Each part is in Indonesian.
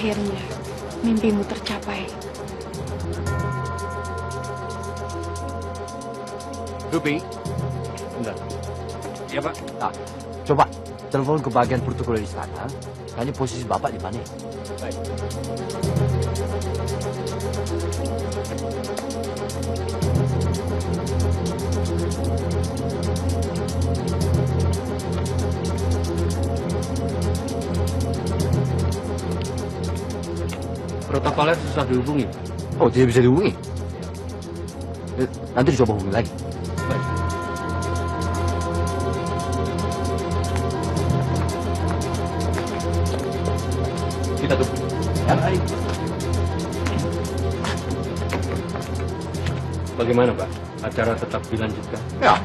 Akhirnya, mimpimu tercapai. Ruby? Enggak. Iya, Pak. Nah, coba telepon ke bagian protokoler istana. Tanya posisi Bapak di mana. Baik. Protokoler susah dihubungi. Oh, tidak bisa dihubungi? Nanti dicoba hubungi lagi. Baik. Kita tunggu. Ya, baik. Bagaimana, Pak? Acara tetap dilanjutkan? Ya.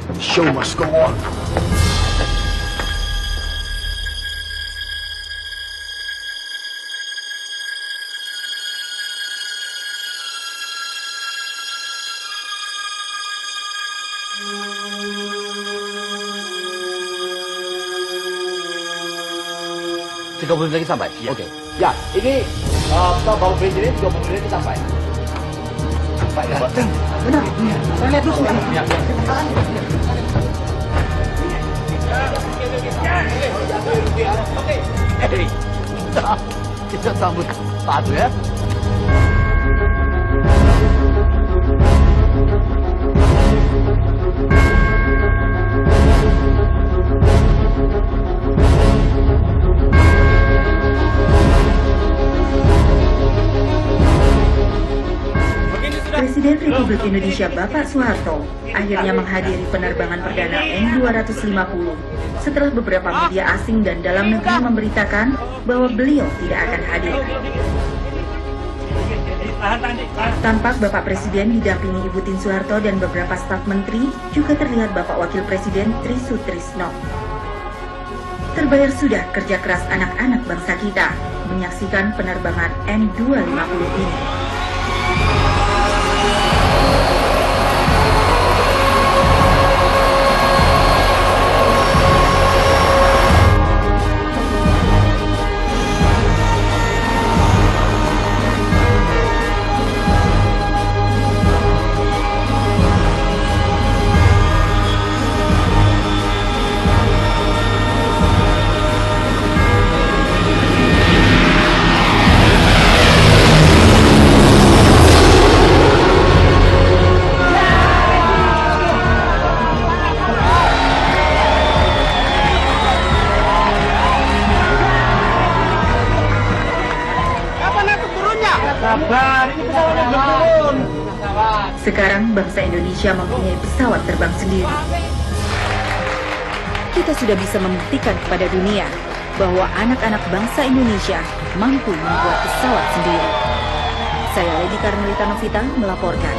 The show must go on. Tiga menit lagi sampai? Ya. Oke. Ya, ini Bapak Presiden 30 menit sampai. Sampai ya? Benar. Saya lihat dulu. Ya. Oke. Hei, kita sambut Patu ya. Presiden Republik Indonesia Bapak Soeharto akhirnya menghadiri penerbangan perdana N250 setelah beberapa media asing dan dalam negeri memberitakan bahwa beliau tidak akan hadir. Tampak Bapak Presiden didampingi Ibu Tien Soeharto dan beberapa staf menteri, juga terlihat Bapak Wakil Presiden Tri Sutrisno. Terbayar sudah kerja keras anak-anak bangsa kita menyaksikan penerbangan N250 ini. Sekarang bangsa Indonesia mempunyai pesawat terbang sendiri. Kita sudah bisa membuktikan kepada dunia bahwa anak-anak bangsa Indonesia mampu membuat pesawat sendiri. Saya Lady Karmelita Novita melaporkan.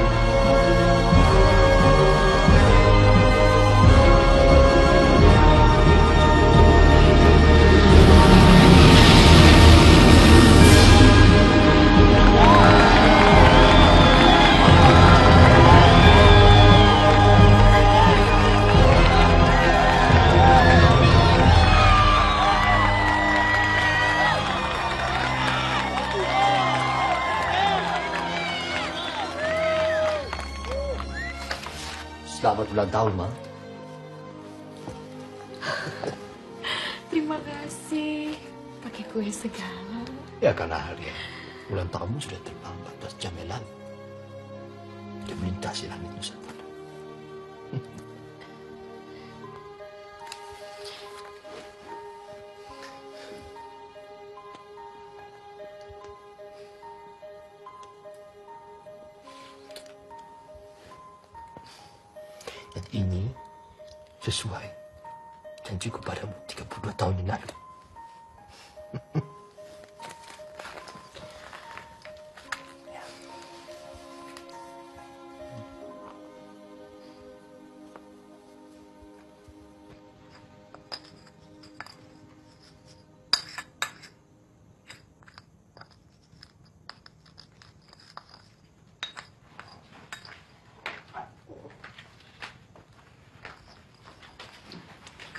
Selamat ulang tahun, Ma. Terima kasih. Pakai kue segala. Ya, karena hari ulang tahunmu sudah terbang 14 jam yang lalu. Dia melintasi langit Nusa Tenggara. Dan ini sesuai janjiku padamu 32 tahun yang lalu.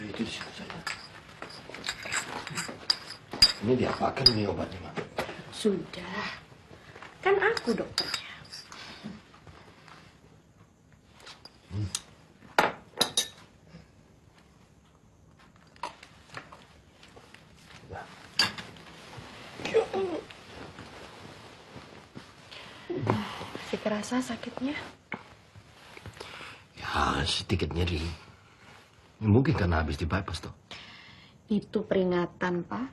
Itu di situ saja. Ini diapakan ini obatnya, Mak? Sudah. Kan aku dokternya. Masih kerasa sakitnya? Ya, sedikit nyeri. Mungkin karena habis di bypass, toh. Itu peringatan, Pak.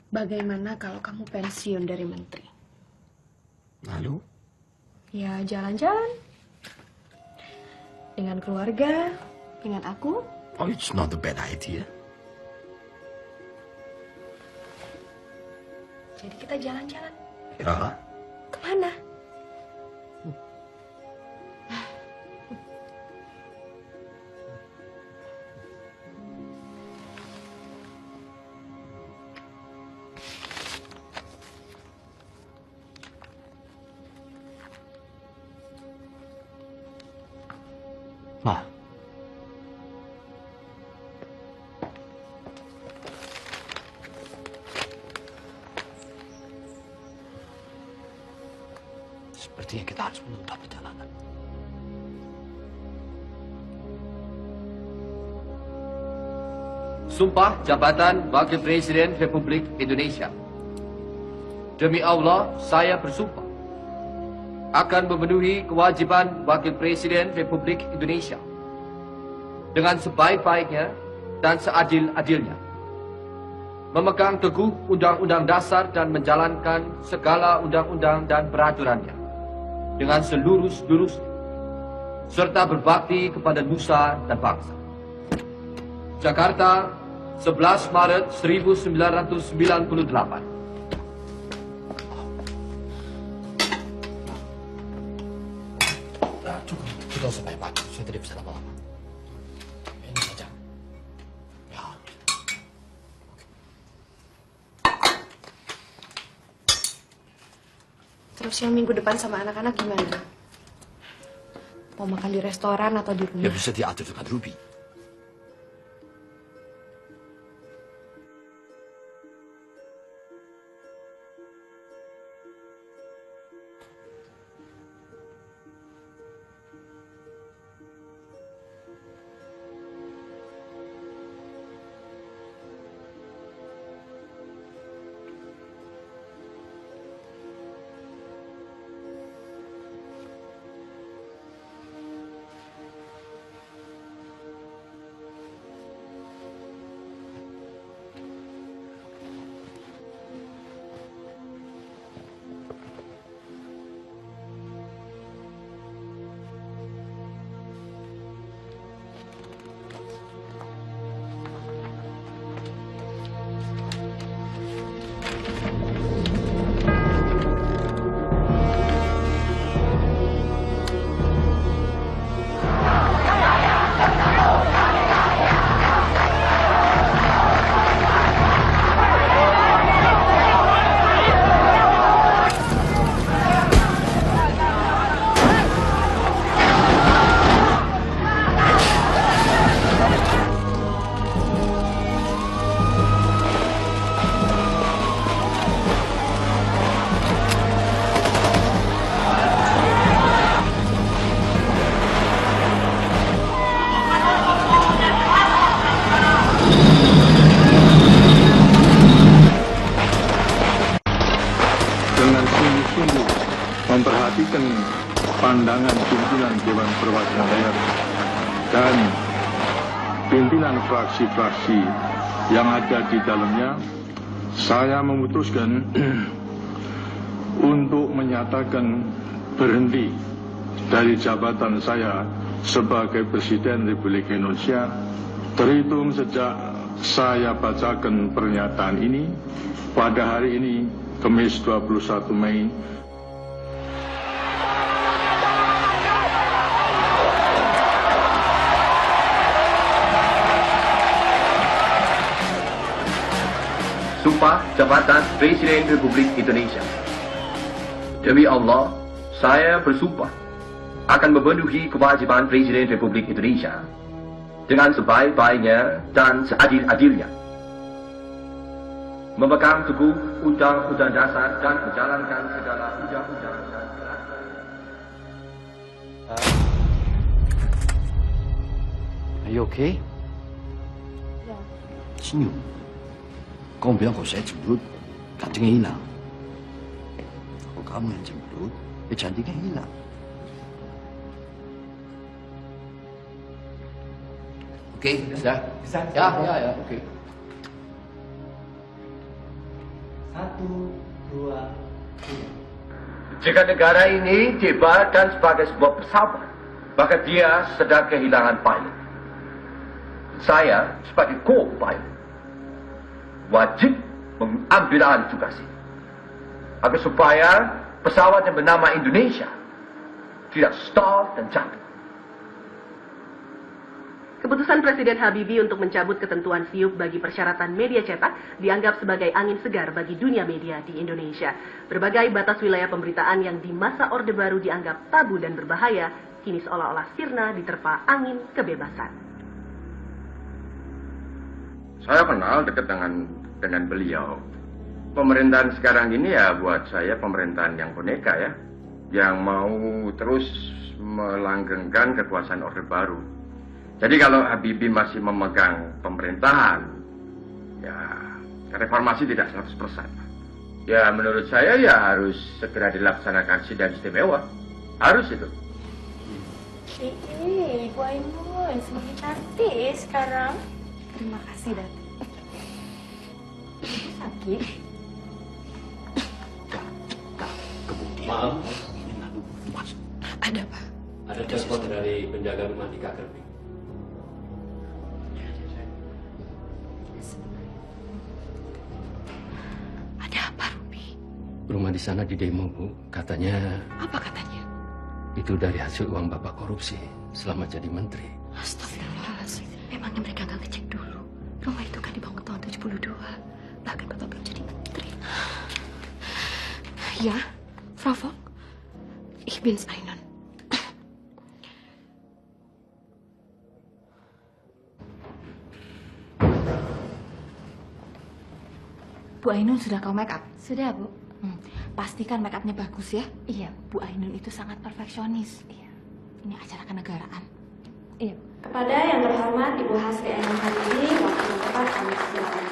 Bagaimana kalau kamu pensiun dari menteri? Lalu? Ya, jalan-jalan. Dengan keluarga, dengan aku. Oh, it's not a bad idea. Jadi kita jalan-jalan. Ya. Kemana? Ma. Sepertinya kita harus menunda perjalanan. Sumpah Jabatan Wakil Presiden Republik Indonesia. Demi Allah, saya bersumpah akan memenuhi kewajiban Wakil Presiden Republik Indonesia dengan sebaik-baiknya dan seadil-adilnya, memegang teguh Undang-Undang Dasar dan menjalankan segala undang-undang dan peraturannya dengan selurus-lurusnya, serta berbakti kepada nusa dan bangsa. Jakarta, 11 Maret 1998. Cukup sampai Pak. Saya tidak bisa lama-lama. Ini saja. Ya. Terus yang minggu depan sama anak-anak gimana? Mau makan di restoran atau di rumah? Ya bisa diatur dengan Ruby. memperhatikan pandangan pimpinan Dewan Perwakilan Daerah dan pimpinan fraksi-fraksi yang ada di dalamnya, saya memutuskan untuk menyatakan berhenti dari jabatan saya sebagai Presiden Republik Indonesia terhitung sejak saya bacakan pernyataan ini pada hari ini, Kamis 21 Mei. Sumpah Jabatan Presiden Republik Indonesia. Demi Allah, saya bersumpah akan memenuhi kewajiban Presiden Republik Indonesia dengan sebaik-baiknya dan seadil-adilnya, memegang teguh undang-undang dasar dan menjalankan segala undang-undang dan peraturan. Are you okay? Senyum. Kau bilang kalau saya cemberut, gantengnya hilang. Kalau kamu yang cemberut, cantiknya hilang. Oke, bisa? Bisa? Ya, oke. 1, 2, 3. Jika negara ini diibaratkan sebagai sebuah pesawat, maka dia sedang kehilangan pilot. Saya sebagai co-pilot wajib mengambil alih tugas ini, agar supaya pesawat yang bernama Indonesia tidak stall dan jatuh. Keputusan Presiden Habibie untuk mencabut ketentuan SIUP bagi persyaratan media cetak dianggap sebagai angin segar bagi dunia media di Indonesia. Berbagai batas wilayah pemberitaan yang di masa Orde Baru dianggap tabu dan berbahaya, kini seolah-olah sirna diterpa angin kebebasan. Saya kenal dekat dengan beliau. Pemerintahan sekarang ini ya buat saya pemerintahan yang boneka ya, yang mau terus melanggengkan kekuasaan Orde Baru. Jadi kalau Habibie masih memegang pemerintahan, ya reformasi tidak 100%. Ya menurut saya ya harus segera dilaksanakan sidang istimewa. Harus itu. Bu Ainun semakin cantik sekarang. Terima kasih, Dati. Sakit. Maaf, Ada apa? ada telepon dari penjaga rumah di Kakerbi. Ada apa, Ruby? Rumah di sana di demo, Bu. Katanya Apa katanya? itu dari hasil uang Bapak korupsi selama jadi menteri. Astagfirullahaladzim. Memangnya mereka nggak ngecek dulu? Rumah itu kan dibangun tahun 72. Bahkan Bapak belum jadi menteri. Ya, Frau Fong. Ich bin's Ainun. Bu Ainun sudah kau make up? Sudah, Bu. Pastikan make upnya bagus ya. Iya. Bu Ainun itu sangat perfeksionis. Iya. Ini acara kenegaraan. Iya. Kepada yang terhormat Ibu Hasri Ainun Habibie, waktu yang tepat kami silakan.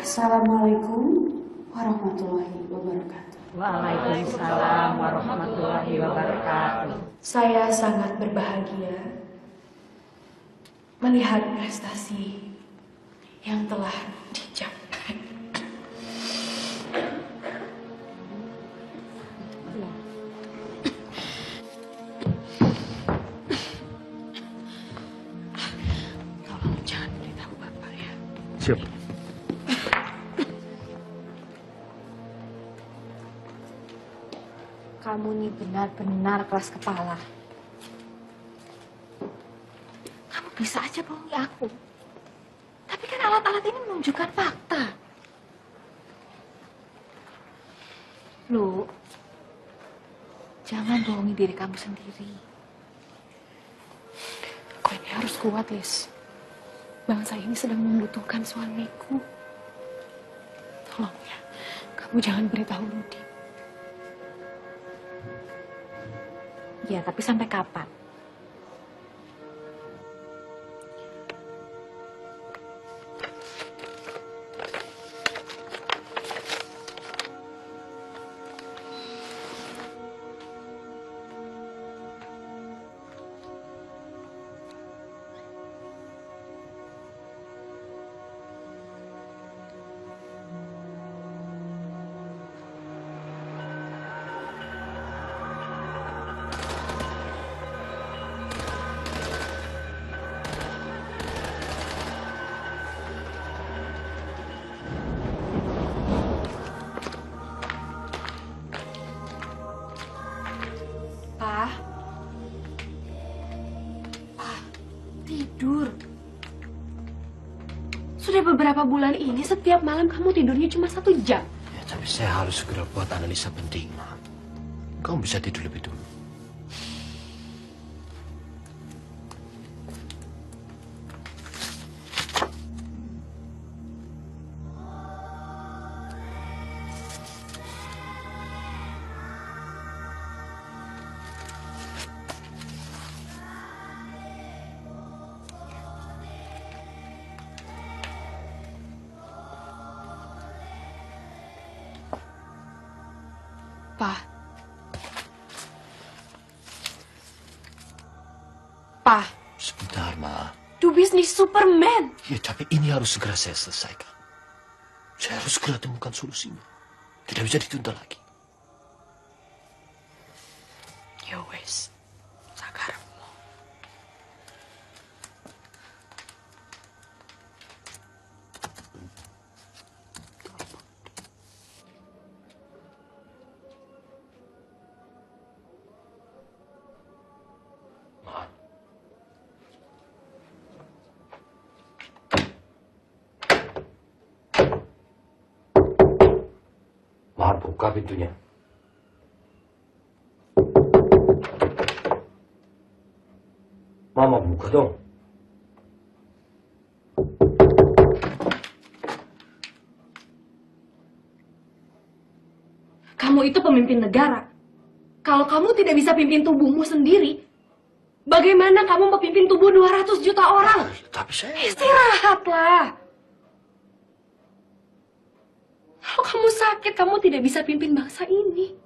Assalamualaikum warahmatullahi wabarakatuh. Waalaikumsalam warahmatullahi wabarakatuh. Saya sangat berbahagia melihat prestasi yang telah dicapai. Tolong jangan beritahu Bapak ya. Siap. Kamu nih benar-benar keras kepala. Kamu bisa aja bohongi aku. Tapi kan alat-alat ini menunjukkan fakta. Lu, jangan bohongi diri kamu sendiri. Aku ini harus kuat, Lis. Bangsa ini sedang membutuhkan suamiku. Tolong ya, kamu jangan beritahu Ludi. Ya, tapi sampai kapan? Tidur. Sudah beberapa bulan ini setiap malam kamu tidurnya cuma 1 jam. Ya, Tapi saya harus segera buat analisa penting, Ma. Kamu bisa tidur lebih dulu. Pa. Pa. Sebentar, Ma. Do bisnis Superman. Ya, tapi ini harus segera saya selesaikan. Saya harus segera temukan solusinya. Tidak bisa ditunda lagi. Ya wes. Sakarmu. Ma, buka pintunya. Mama, buka dong. Kamu itu pemimpin negara. Kalau kamu tidak bisa pimpin tubuhmu sendiri, bagaimana kamu memimpin tubuh 200 juta orang? Tapi saya... Istirahatlah. Kalau kamu sakit, kamu tidak bisa pimpin bangsa ini.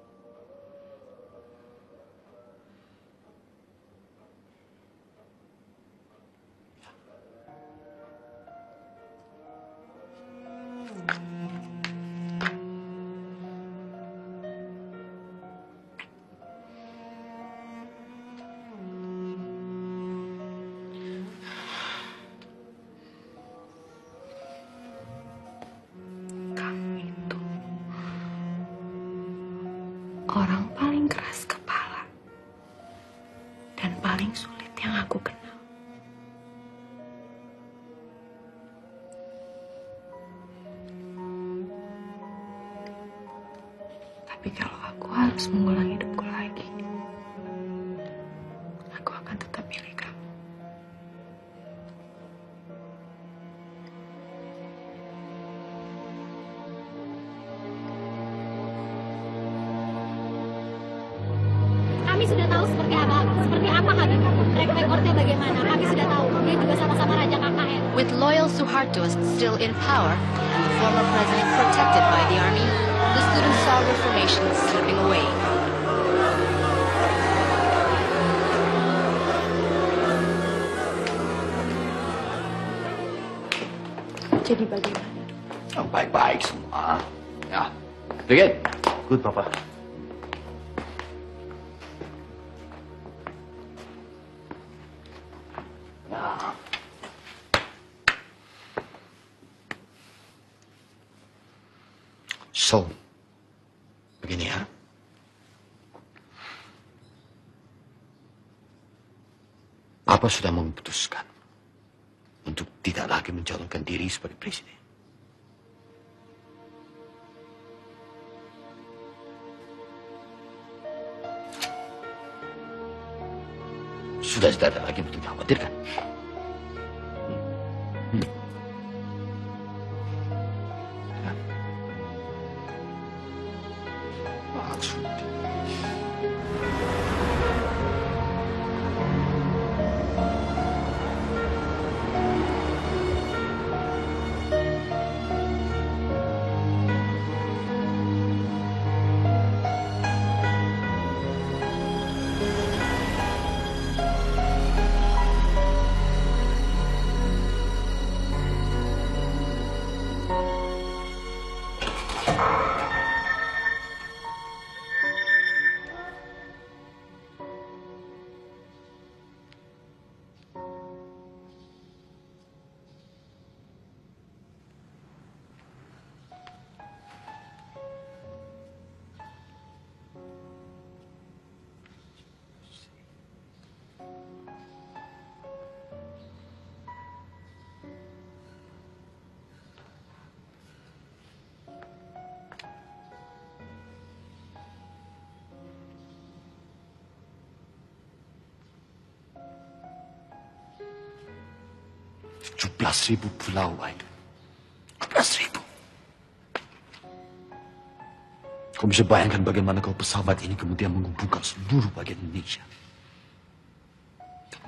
Orang paling keras kepala dan paling sulit yang aku kenal. Tapi kalau aku harus mengulang hidupku lagi, aku akan tetap pilih kamu. Kami sudah tahu seperti apa Habib. Track recordnya bagaimana. Kami sudah tahu. Dia juga sama-sama Raja KKN. With loyal Suharto still in power and the former president protected by the army, the students saw reformation slipping away. Jadi bagaimana? Oh, baik-baik semua. Ya, Dikit. Good, Papa. Nah. So, begini ya. Papa sudah memutuskan untuk tidak lagi mencalonkan diri sebagai presiden. Sudah tidak ada lagi untuk dikhawatirkan. Maksud. 12.000 pulau, Aidon. 12.000. Kau bisa bayangkan bagaimana kau pesawat ini kemudian mengumpulkan seluruh bagian Indonesia.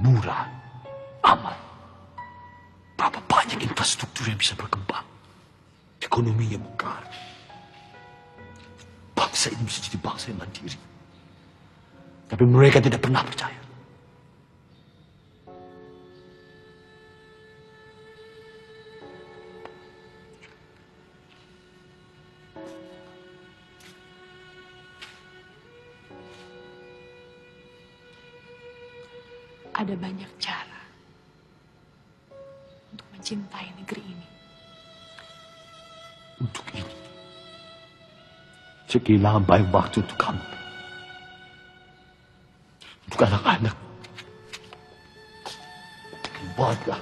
Murah, aman. Berapa banyak infrastruktur yang bisa berkembang. Ekonominya mekar. Bangsa ini bisa jadi bangsa yang mandiri. Tapi mereka tidak pernah percaya. Ada banyak cara untuk mencintai negeri ini. Untuk ini, saya kehilangan banyak waktu untuk kamu. Untuk anak-anak. Untuk keluarga.